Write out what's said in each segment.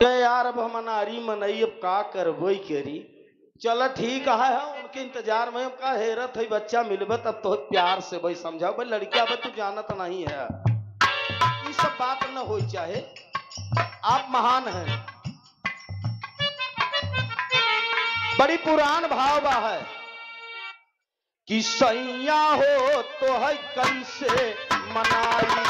यार अब हम अनारी मनई अब का करबो करी। चल ठीक है उनके इंतजार में का हैरत है बच्चा मिलबे तब तो प्यार से भाई समझाओ भाई लड़किया अब तू जानत नहीं है। ये सब बात न हो चाहे आप महान हैं। बड़ी पुरान भाव बा है कि सैया हो तो है कैसे मनाई।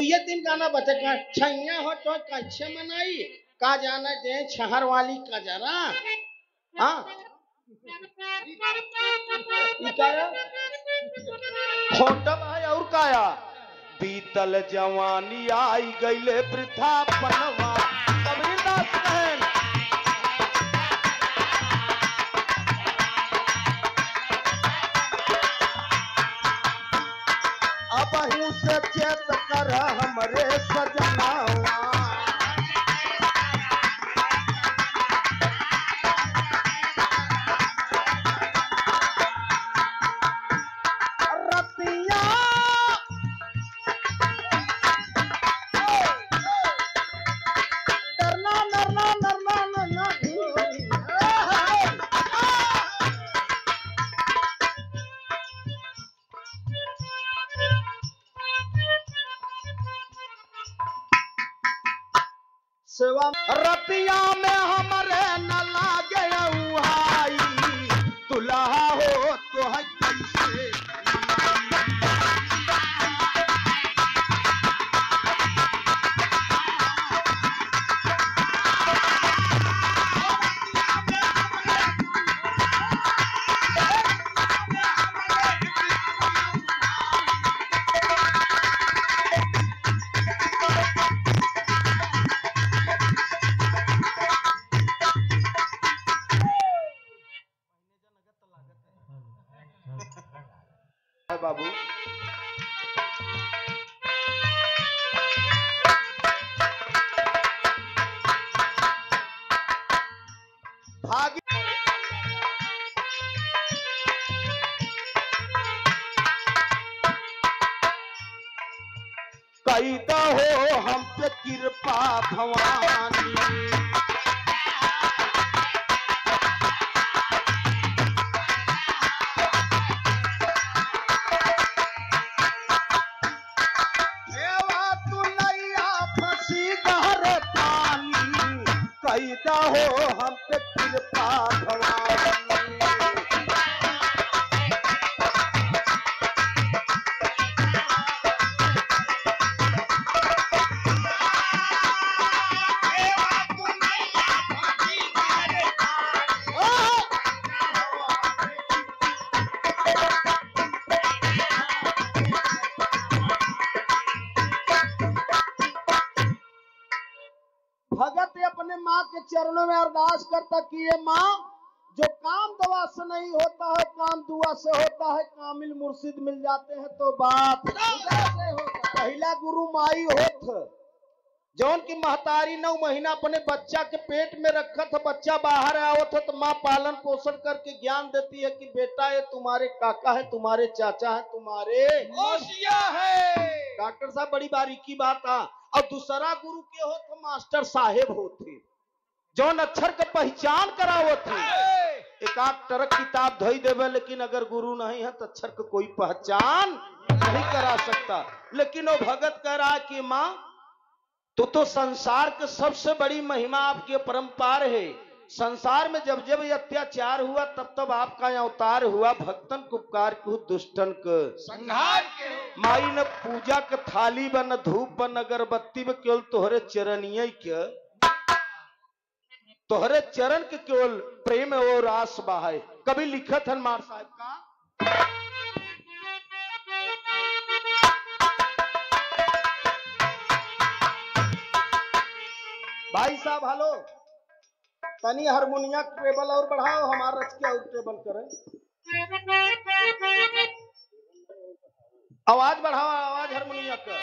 ये दिन गाना बचा छैया हो तो कैसे मनाई का जाना दे शहर वाली का जरा। हाँ खोटा भाई और काया बीतल जवानी आई गईले वृथा पनवा कबीरदास बहन। अब से चेत कर हमरे सजनावा रतिया नरना नरना नरना नरना सेवा रतिया में हमारे न लागे उहाई दुल्हा हो तो है कैसे बाबू। भागी कैदा हो हम पे कृपा भवानी कैदा हो हम पे कृपा भवानी। भगत अपने माँ के चरणों में अरदास करता कि ये माँ जो काम दवा से नहीं होता है काम दुआ से होता है। कामिल मुर्शिद मिल जाते हैं तो बात पहला गुरु माई होत जौन की महतारी 9 महीना अपने बच्चा के पेट में रखा था। बच्चा बाहर आवत है तो माँ पालन पोषण करके ज्ञान देती है कि बेटा ये तुम्हारे काका है तुम्हारे चाचा है तुम्हारे ओसिया है। डॉक्टर साहब बड़ी बारीकी बात आ। और दूसरा गुरु के हो तो मास्टर साहेब होते जौन अक्षर के पहचान करावो थे। एक आध तरह किताब धोई देवे लेकिन अगर गुरु नहीं है तो अक्षर को कोई पहचान नहीं करा सकता। लेकिन वो भगत कह रहा है कि माँ तो संसार के सबसे बड़ी महिमा आपकी अपरंपार है। संसार में जब जब ये अत्याचार हुआ तब तब आपका अवतार हुआ, भक्तन को उपकार को दुष्टन को संहार के। माई न पूजा के थाली बन धूप बन अगरबत्ती में केवल तोहरे चरणिये के, तोहरे चरण के केवल प्रेम और रास बहाय। कभी लिखत हनुमान साहब का भाई साहब हेलो, तनी हारमोनिया टेबल और बढ़ाओ, हमारा रच के और टेबल करें, आवाज बढ़ाओ, आवाज हारमोनिया का।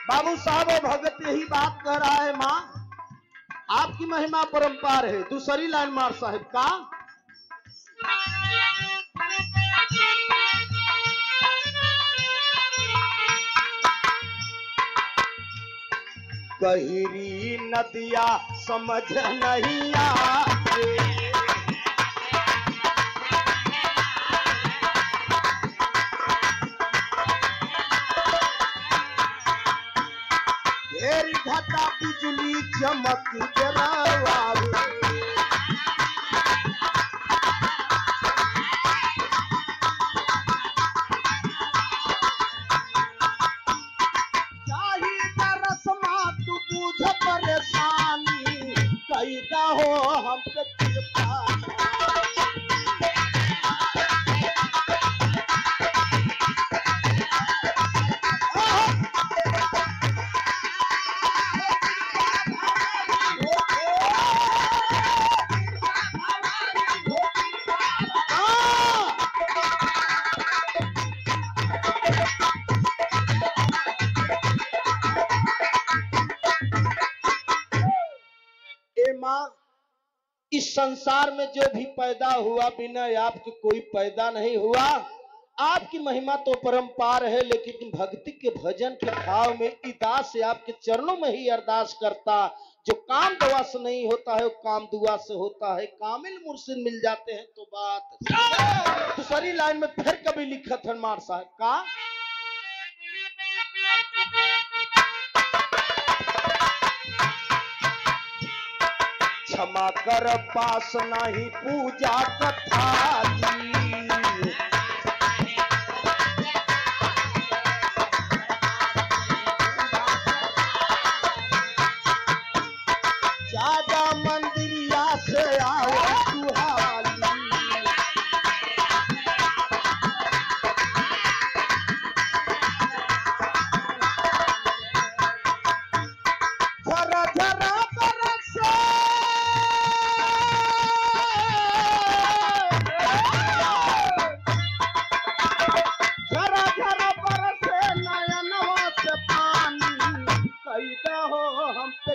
बाबू साहब वो भगत यही बात कह रहा है, माँ आपकी महिमा परंपार है। दूसरी लाइन मार साहब का गहरी नदिया समझ नहीं आते, घेरी घटा बिजली चमक जरावे, परेशानी कैदा हो हम पे कृपा। इस संसार में जो भी पैदा हुआ बिना आपके कोई पैदा नहीं हुआ। आपकी महिमा तो परंपार है, लेकिन भक्ति के भजन के भाव में इदा से आपके चरणों में ही अरदास करता। जो काम दुआ से नहीं होता है वो काम दुआ से होता है, कामिल मुर्शिद मिल जाते हैं तो बात। दूसरी लाइन में फिर कभी लिखत हनुमान साहब का क्षमा कर पास नहीं पूजा कथाली, ज्यादा मंदिरिया से आओ सुहाली। झरा झरा बरसे हम पे